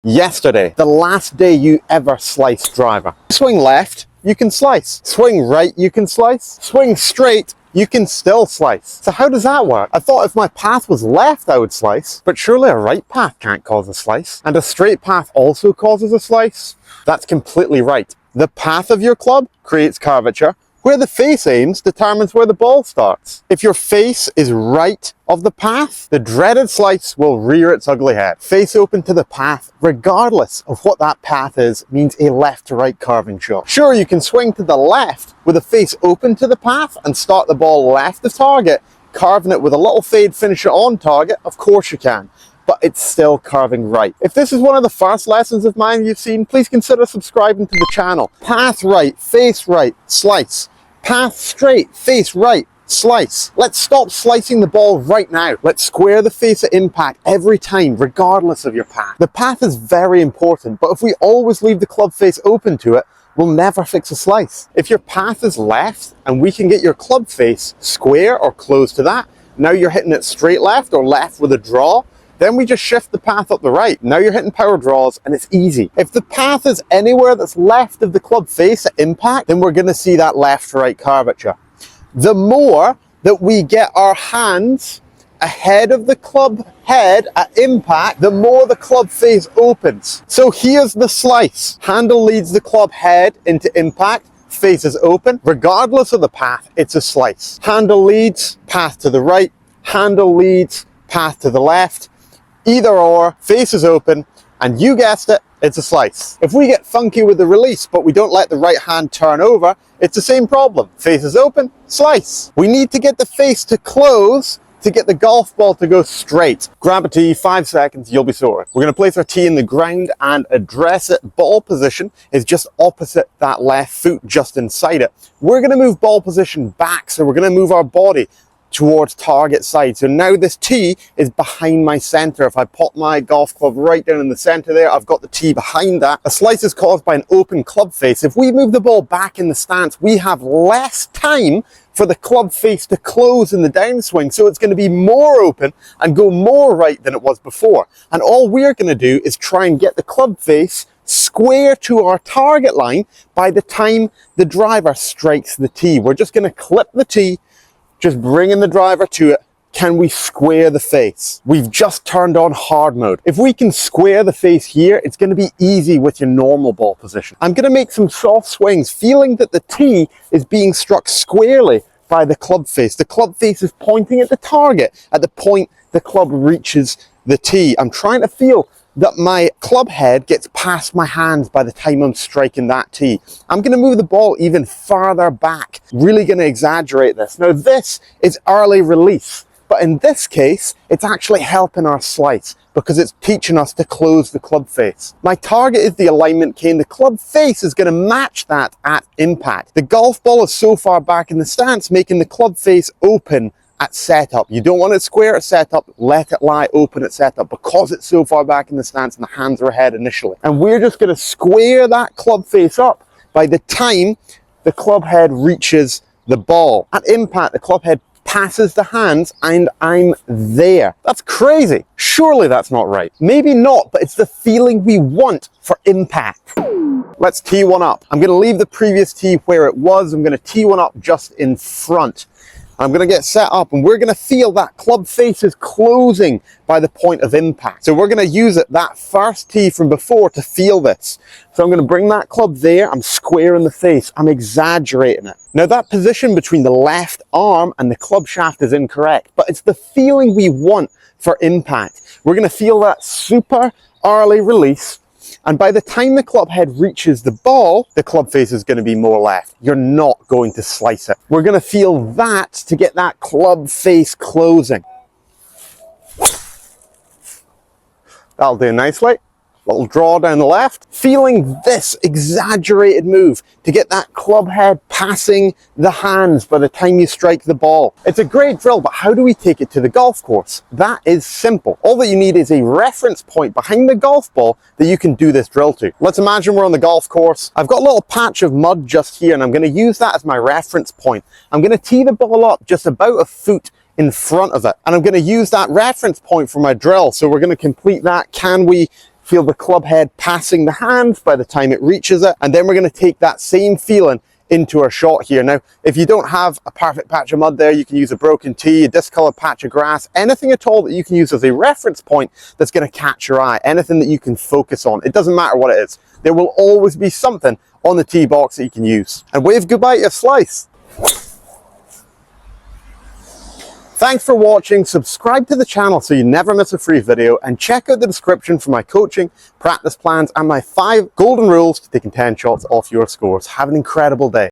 Yesterday, the last day you ever sliced driver. Swing left, you can slice. Swing right, you can slice. Swing straight, you can still slice. So how does that work? I thought if my path was left, I would slice, but surely a right path can't cause a slice. And a straight path also causes a slice? That's completely right. The path of your club creates curvature. Where the face aims determines where the ball starts. If your face is right of the path, the dreaded slice will rear its ugly head. Face open to the path, regardless of what that path is, means a left to right carving shot. Sure, you can swing to the left with a face open to the path and start the ball left of target, carving it with a little fade finisher on target. Of course you can. But it's still carving right. If this is one of the first lessons of mine you've seen, please consider subscribing to the channel. Path right, face right, slice. Path straight, face right, slice. Let's stop slicing the ball right now. Let's square the face at impact every time, regardless of your path. The path is very important, but if we always leave the club face open to it, we'll never fix a slice. If your path is left and we can get your club face square or close to that, now you're hitting it straight left or left with a draw, then we just shift the path up the right. Now you're hitting power draws and it's easy. If the path is anywhere that's left of the club face at impact, then we're gonna see that left to right curvature. The more that we get our hands ahead of the club head at impact, the more the club face opens. So here's the slice. Handle leads the club head into impact, face is open. Regardless of the path, it's a slice. Handle leads, path to the right. Handle leads, path to the left. Either or, face is open, and you guessed it, it's a slice. If we get funky with the release, but we don't let the right hand turn over, it's the same problem. Face is open, slice. We need to get the face to close to get the golf ball to go straight. Grab a tee, 5 seconds, you'll be sorted. We're gonna place our tee in the ground and address it. Ball position is just opposite that left foot, just inside it. We're gonna move ball position back, so we're gonna move our body towards target side. So now this tee is behind my center. If I pop my golf club right down in the center there, I've got the tee behind that. A slice is caused by an open club face. If we move the ball back in the stance, we have less time for the club face to close in the downswing. So it's going to be more open and go more right than it was before. And all we're going to do is try and get the club face square to our target line by the time the driver strikes the tee. We're just going to clip the tee, just bringing the driver to it. Can we square the face? We've just turned on hard mode. If we can square the face here, it's going to be easy with your normal ball position. I'm going to make some soft swings, feeling that the tee is being struck squarely by the club face. The club face is pointing at the target at the point the club reaches the tee. I'm trying to feel that my club head gets past my hands by the time I'm striking that tee. I'm going to move the ball even farther back. Really going to exaggerate this. Now this is early release, but in this case, it's actually helping our slice because it's teaching us to close the club face. My target is the alignment cane. The club face is going to match that at impact. The golf ball is so far back in the stance, making the club face open at setup. You don't want it square at setup, let it lie open at setup because it's so far back in the stance and the hands are ahead initially. And we're just going to square that club face up by the time the club head reaches the ball. At impact, the club head passes the hands and I'm there. That's crazy. Surely that's not right. Maybe not, but it's the feeling we want for impact. Let's tee one up. I'm going to leave the previous tee where it was. I'm going to tee one up just in front. I'm going to get set up and we're going to feel that club face is closing by the point of impact. So we're going to use it, that first tee from before, to feel this. So I'm going to bring that club there. I'm squaring the face. I'm exaggerating it. Now that position between the left arm and the club shaft is incorrect, but it's the feeling we want for impact. We're going to feel that super early release. And by the time the club head reaches the ball, the club face is going to be more left. You're not going to slice it. We're going to feel that to get that club face closing. That'll do nicely. Little draw down the left. Feeling this exaggerated move to get that club head passing the hands by the time you strike the ball. It's a great drill, but how do we take it to the golf course? That is simple. All that you need is a reference point behind the golf ball that you can do this drill to. Let's imagine we're on the golf course. I've got a little patch of mud just here and I'm going to use that as my reference point. I'm going to tee the ball up just about a foot in front of it. And I'm going to use that reference point for my drill. So we're going to complete that. Can we feel the club head passing the hand by the time it reaches it, and then we're going to take that same feeling into our shot here. Now, if you don't have a perfect patch of mud there, you can use a broken tee, a discolored patch of grass, anything at all that you can use as a reference point that's going to catch your eye, anything that you can focus on. It doesn't matter what it is. There will always be something on the tee box that you can use. And wave goodbye to your slice. Thanks for watching. Subscribe to the channel so you never miss a free video, and check out the description for my coaching, practice plans, and my 5 golden rules to taking 10 shots off your scores. Have an incredible day.